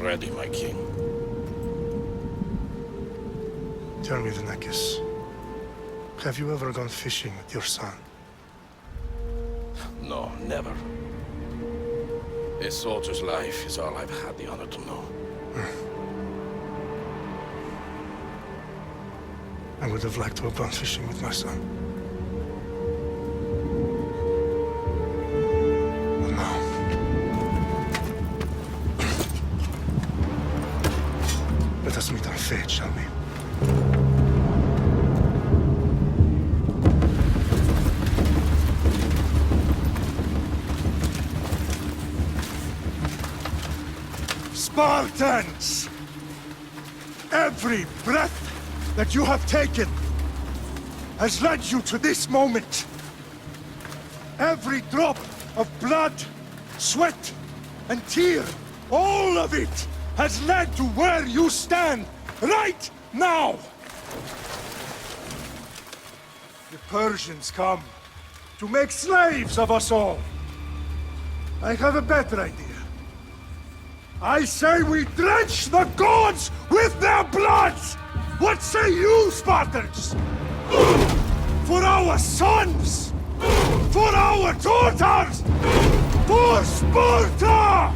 ready, my king. Tell me, the Nekis, have you ever gone fishing with your son? No, never. A soldier's life is all I've had the honor to know. I would have liked to have gone fishing with my son. But no. Let us meet on fate, shall we? Spartans! Every breath that you have taken has led you to this moment. Every drop of blood, sweat, and tear, all of it has led to where you stand right now. The Persians come to make slaves of us all. I have a better idea. I say we drench the gods with their blood! What say you, Spartans? For our sons! For our daughters! For Sparta!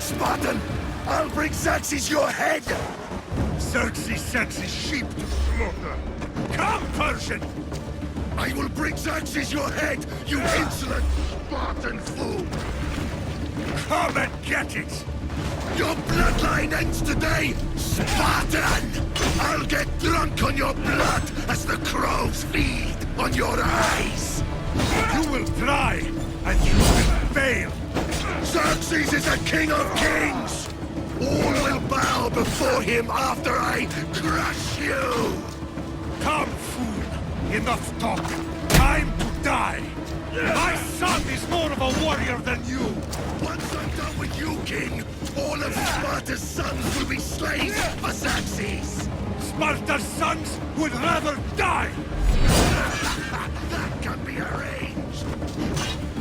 Spartan! I'll bring Xerxes your head! Xerxes sends his sheep to slaughter! Come, Persian! I will bring Xerxes your head, you insolent Spartan fool! Come and get it! Your bloodline ends today, Spartan! I'll get drunk on your blood as the crows feed on your eyes! You will try, and you will fail! Xerxes is the king of kings! All will bow before him after I crush you! Come, fool! Enough talk! Time to die! My son is more of a warrior than you! Once I'm done with you, king, all of Sparta's sons will be slaves for Xerxes! Sparta's sons would rather die! That can be arranged!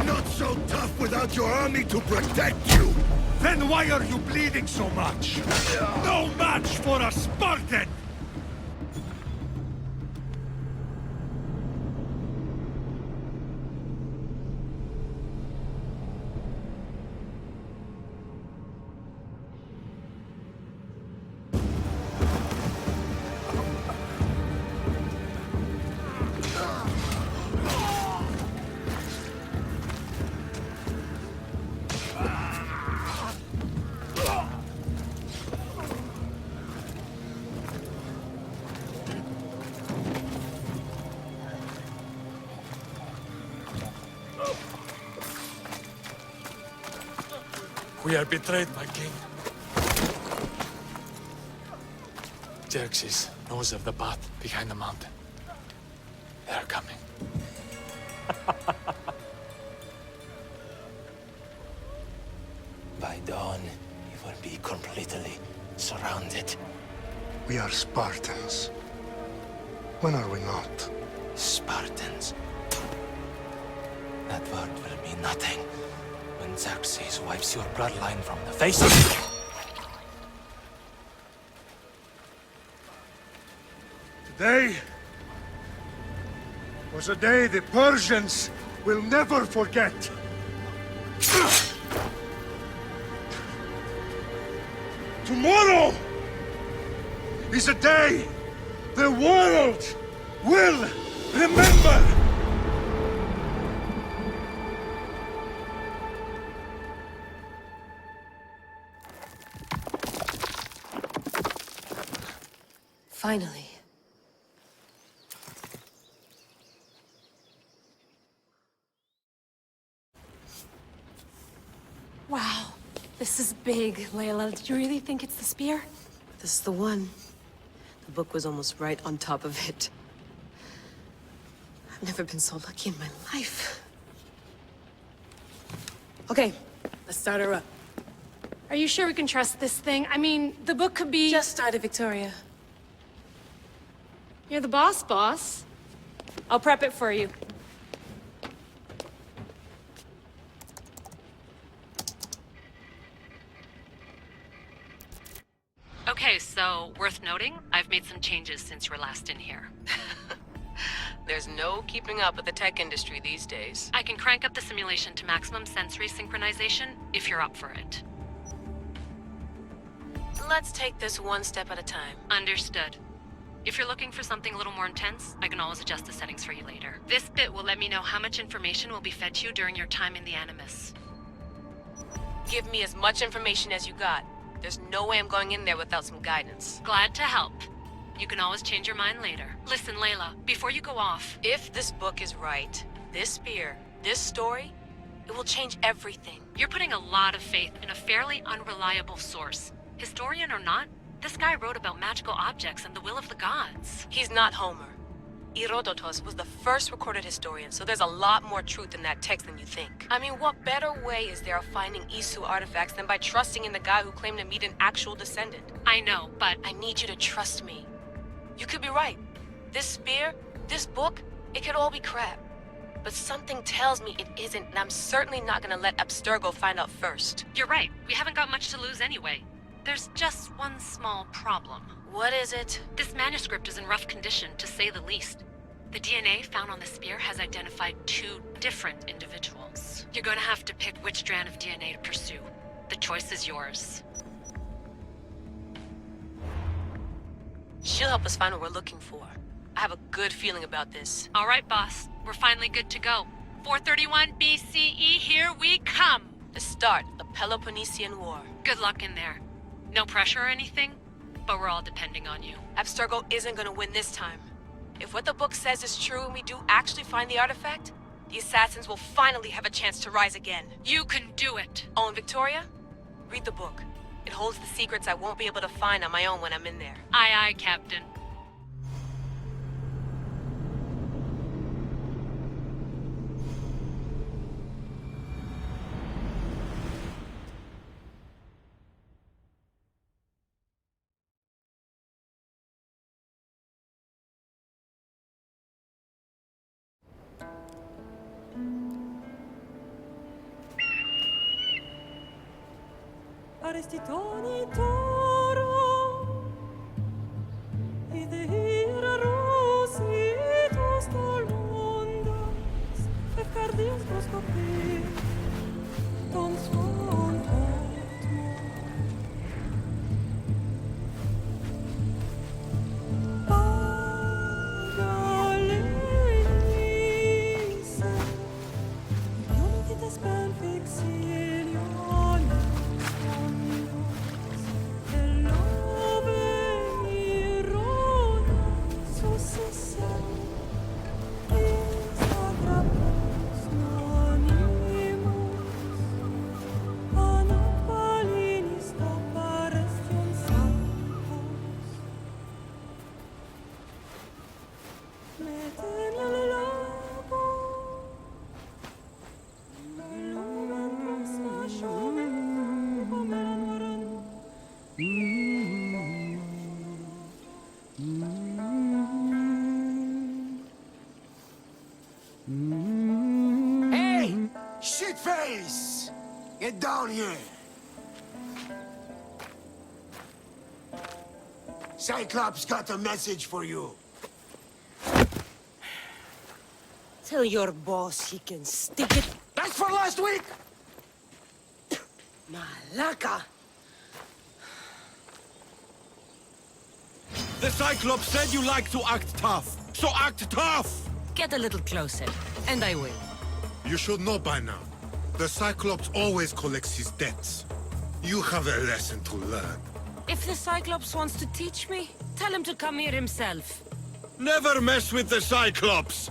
Not so tough without your army to protect you! Then why are you bleeding so much? No match for a Spartan! We are betrayed, my king. Xerxes knows of the path behind the mountain. They are coming. By dawn, you will be completely surrounded. We are Spartans. When are we not? Spartans. That word will mean nothing when Xerxes wipes your bloodline from the face of the... Today was a day the Persians will never forget. Tomorrow is a day the world will remember. Finally. Wow, this is big, Layla. Did you really think it's the spear? This is the one. The book was almost right on top of it. I've never been so lucky in my life. Okay, let's start her up. Are you sure we can trust this thing? I mean, the book could be... Just started, Victoria. You're the boss. I'll prep it for you. Okay, so worth noting, I've made some changes since you were last in here. There's no keeping up with the tech industry these days. I can crank up the simulation to maximum sensory synchronization if you're up for it. Let's take this one step at a time. Understood. If you're looking for something a little more intense, I can always adjust the settings for you later. This bit will let me know how much information will be fed to you during your time in the Animus. Give me as much information as you got. There's no way I'm going in there without some guidance. Glad to help. You can always change your mind later. Listen, Layla, before you go off... If this book is right, this spear, this story, it will change everything. You're putting a lot of faith in a fairly unreliable source. Historian or not, this guy wrote about magical objects and the will of the gods. He's not Homer. Herodotus was the first recorded historian, so there's a lot more truth in that text than you think. I mean, what better way is there of finding Isu artifacts than by trusting in the guy who claimed to meet an actual descendant? I know, but... I need you to trust me. You could be right. This spear, this book, it could all be crap. But something tells me it isn't, and I'm certainly not gonna let Abstergo find out first. You're right. We haven't got much to lose anyway. There's just one small problem. What is it? This manuscript is in rough condition, to say the least. The DNA found on the spear has identified 2 different individuals. You're gonna have to pick which strand of DNA to pursue. The choice is yours. She'll help us find what we're looking for. I have a good feeling about this. All right, boss. We're finally good to go. 431 BCE, here we come! The start of the Peloponnesian War. Good luck in there. No pressure or anything, but we're all depending on you. Abstergo isn't gonna win this time. If what the book says is true and we do actually find the artifact, The assassins will finally have a chance to rise again. You can do it. Oh, and Victoria? Read the book. It holds the secrets I won't be able to find on my own when I'm in there. Aye, aye, Captain. Arrestitoni toro I de hira rositos tolmondas Fefcardios proskopi Ton son totmo Pagalenisa Yon que te spen fixilion Hey! Shitface! Get down here! Cyclops got a message for you. Tell your boss he can stick it. That's for last week! Malaka! The Cyclops said you like to act tough, so act tough! Get a little closer, and I will. You should know by now. The Cyclops always collects his debts. You have a lesson to learn. If the Cyclops wants to teach me, tell him to come here himself. Never mess with the Cyclops!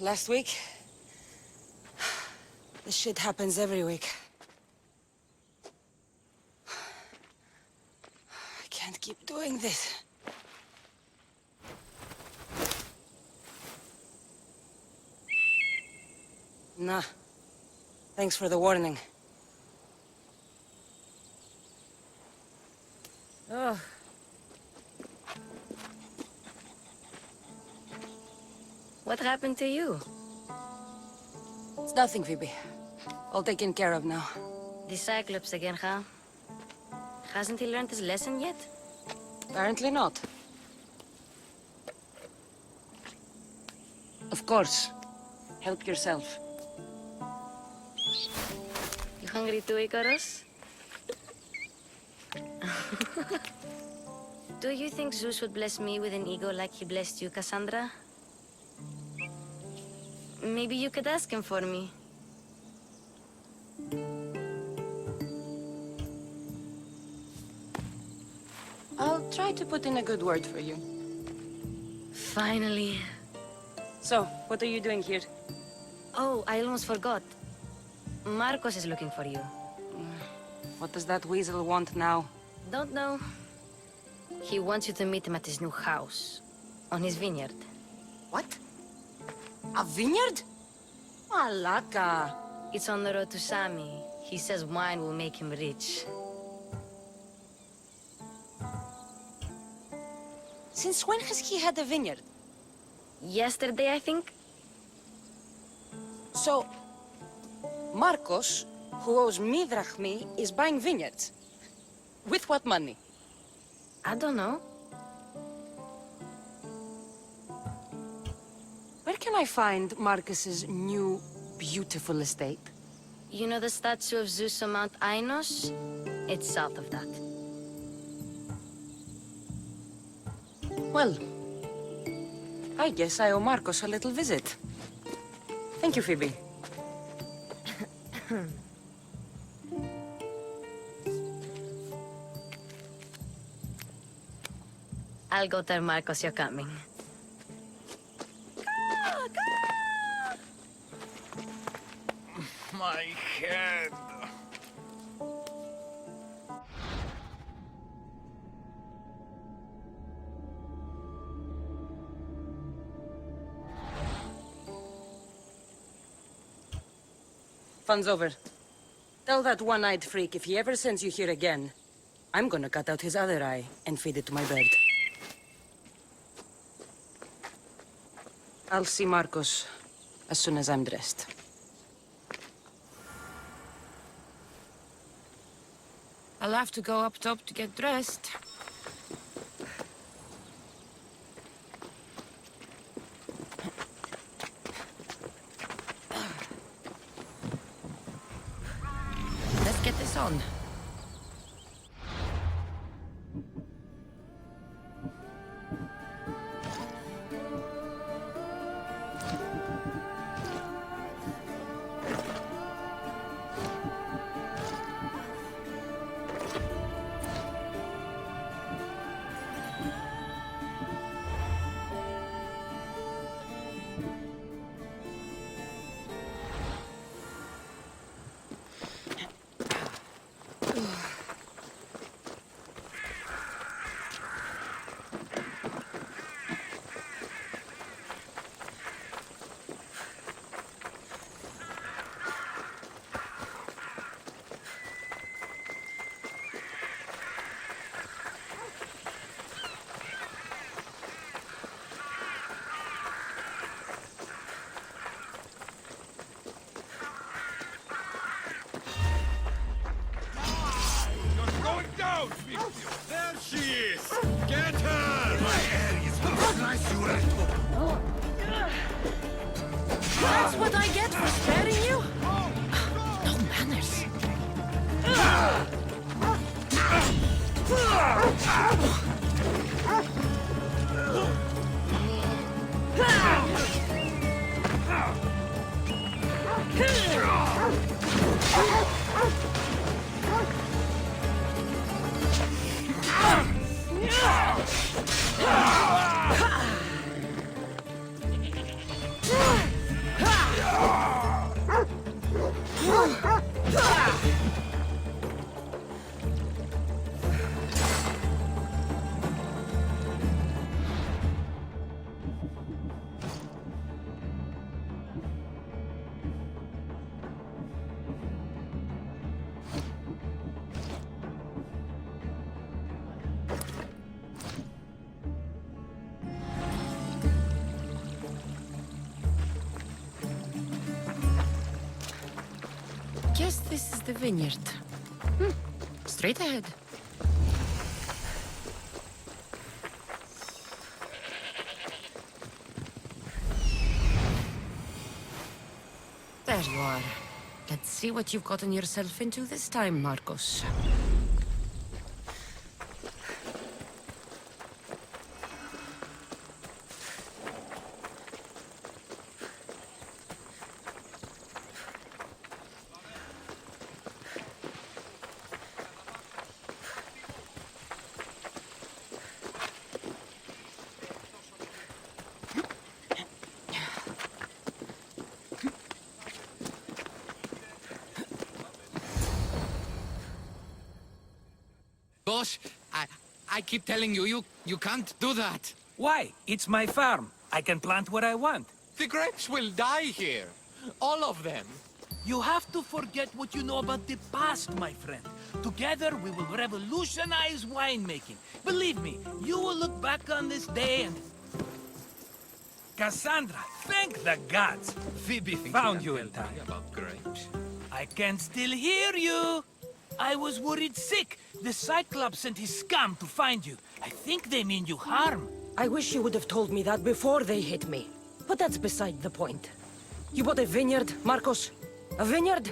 Last week? This shit happens every week. I can't keep doing this. Nah. Thanks for the warning. Ugh. What happened to you? It's nothing, Phoebe. All taken care of now. The Cyclops again, huh? Hasn't he learned his lesson yet? Apparently not. Of course. Help yourself. You hungry too, Icarus? Do you think Zeus would bless me with an ego like he blessed you, Cassandra? Maybe you could ask him for me. I'll try to put in a good word for you. Finally. So, what are you doing here? Oh, I almost forgot. Marcos is looking for you. What does that weasel want now? Don't know. He wants you to meet him at his new house. On his vineyard. What? A vineyard? Malaka. It's on the road to Sami. He says wine will make him rich. Since when has he had a vineyard? Yesterday, I think? So, Marcos who owes me drachmi is buying vineyards. With what money? I don't know. Where can I find Marcus's new, beautiful estate? You know the statue of Zeus on Mount Ainos? It's south of that. Well, I guess I owe Marcus a little visit. Thank you, Phoebe. I'll go tell Marcos you're coming. My head. Fun's over. Tell that one-eyed freak if he ever sends you here again, I'm gonna cut out his other eye and feed it to my bird. I'll see Marcos as soon as I'm dressed. I'll have to go up top to get dressed. Let's get this on. There she is! Get her! My areas will slice you right open. That's what I get for sparing you? No manners. Guess this is the vineyard. Straight ahead. There you are. Let's see what you've gotten yourself into this time, Marcos. Boss, I keep telling you, you can't do that. Why? It's my farm. I can plant what I want. The grapes will die here. All of them. You have to forget what you know about the past, my friend. Together, we will revolutionize winemaking. Believe me, you will look back on this day and... Cassandra, thank the gods! Phoebe found you in time. About grapes. I can still hear you. I was worried sick. The Cyclops sent his scum to find you. I think they mean you harm. I wish you would have told me that before they hit me. But that's beside the point. You bought a vineyard, Marcos? A vineyard?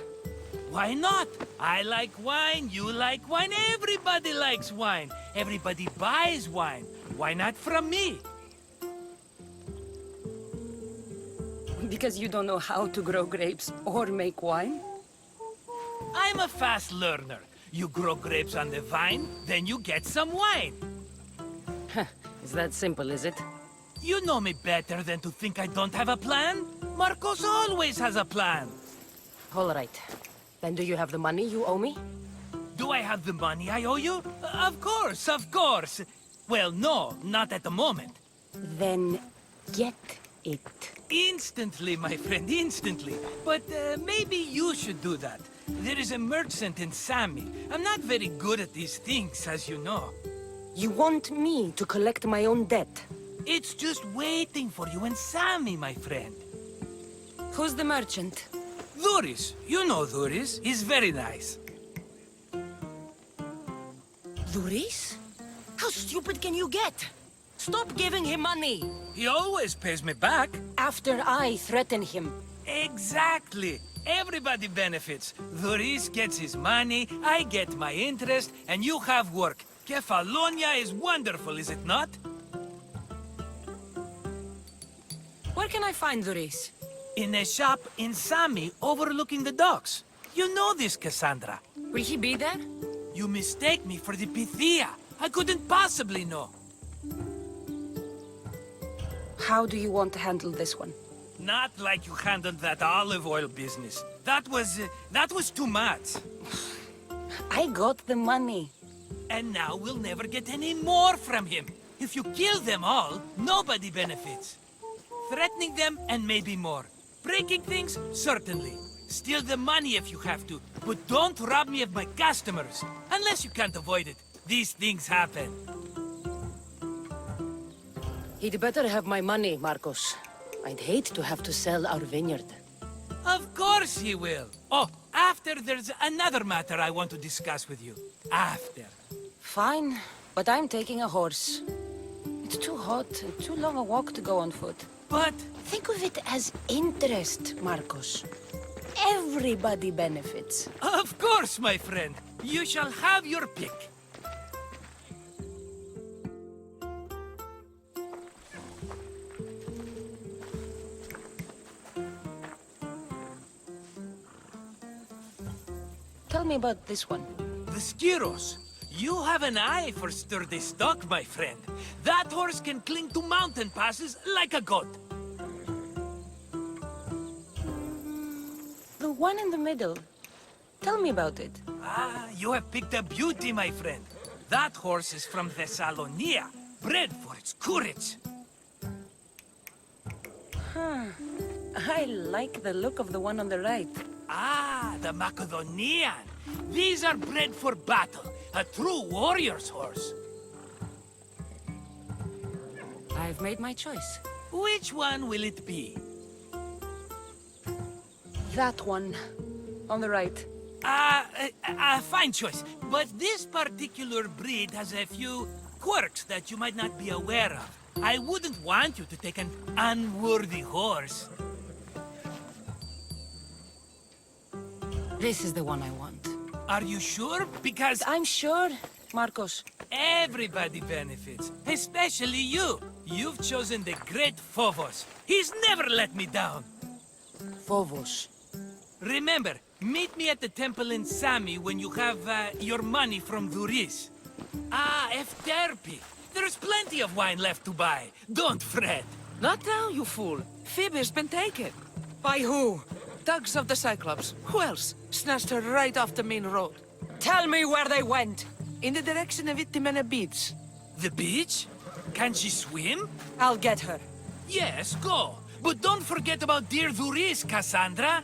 Why not? I like wine, you like wine, everybody likes wine. Everybody buys wine. Why not from me? Because you don't know how to grow grapes or make wine? I'm a fast learner. You grow grapes on the vine, then you get some wine. Is that simple, is it? You know me better than to think I don't have a plan. Marcos always has a plan. All right. Then do you have the money you owe me? Do I have the money I owe you? Of course, of course. Well, no, not at the moment. Then get it. Instantly, my friend, instantly. But maybe you should do that. There is a merchant in Sami. I'm not very good at these things, as you know. You want me to collect my own debt? It's just waiting for you in Sami, my friend. Who's the merchant? Duris. You know Duris. He's very nice. Duris? How stupid can you get? Stop giving him money! He always pays me back. After I threaten him. Exactly. Everybody benefits. Duris gets his money, I get my interest, and you have work. Kefalonia is wonderful, is it not? Where can I find Duris? In a shop in Sami, overlooking the docks. You know this, Cassandra. Will he be there? You mistake me for the Pythia. I couldn't possibly know. How do you want to handle this one? Not like you handled that olive oil business. That was too much. I got the money. And now we'll never get any more from him. If you kill them all, nobody benefits. Threatening them, and maybe more. Breaking things, certainly. Steal the money if you have to, but don't rob me of my customers. Unless you can't avoid it. These things happen. He'd better have my money, Marcos. I'd hate to have to sell our vineyard. Of course he will. Oh, after there's another matter I want to discuss with you. After. Fine, but I'm taking a horse. It's too hot and too long a walk to go on foot. But think of it as interest, Marcos. Everybody benefits. Of course, my friend. You shall have your pick. Tell me about this one. The Skiros. You have an eye for sturdy stock, my friend. That horse can cling to mountain passes like a goat. The one in the middle. Tell me about it. Ah, you have picked a beauty, my friend. That horse is from Thessalonia, bred for its courage. Huh. I like the look of the one on the right. Ah, the Macedonian. These are bred for battle. A true warrior's horse. I've made my choice. Which one will it be? That one. On the right. Fine choice. But this particular breed has a few quirks that you might not be aware of. I wouldn't want you to take an unworthy horse. This is the one I want. Are you sure? Because I'm sure, Marcos. everybody benefits, especially you. You've chosen the great Phobos. He's never let me down. Phobos. Remember, meet me at the temple in Sami when you have your money from Duris. Ah, Efterpi. There's plenty of wine left to buy. Don't fret. Not now, you fool. Phoebe's been taken. By who? Thugs of the Cyclops. Who else? Snatched her right off the main road. Tell me where they went. In the direction of Itimena Beach. The beach? Can she swim? I'll get her. Yes, go. But don't forget about dear Duris, Cassandra.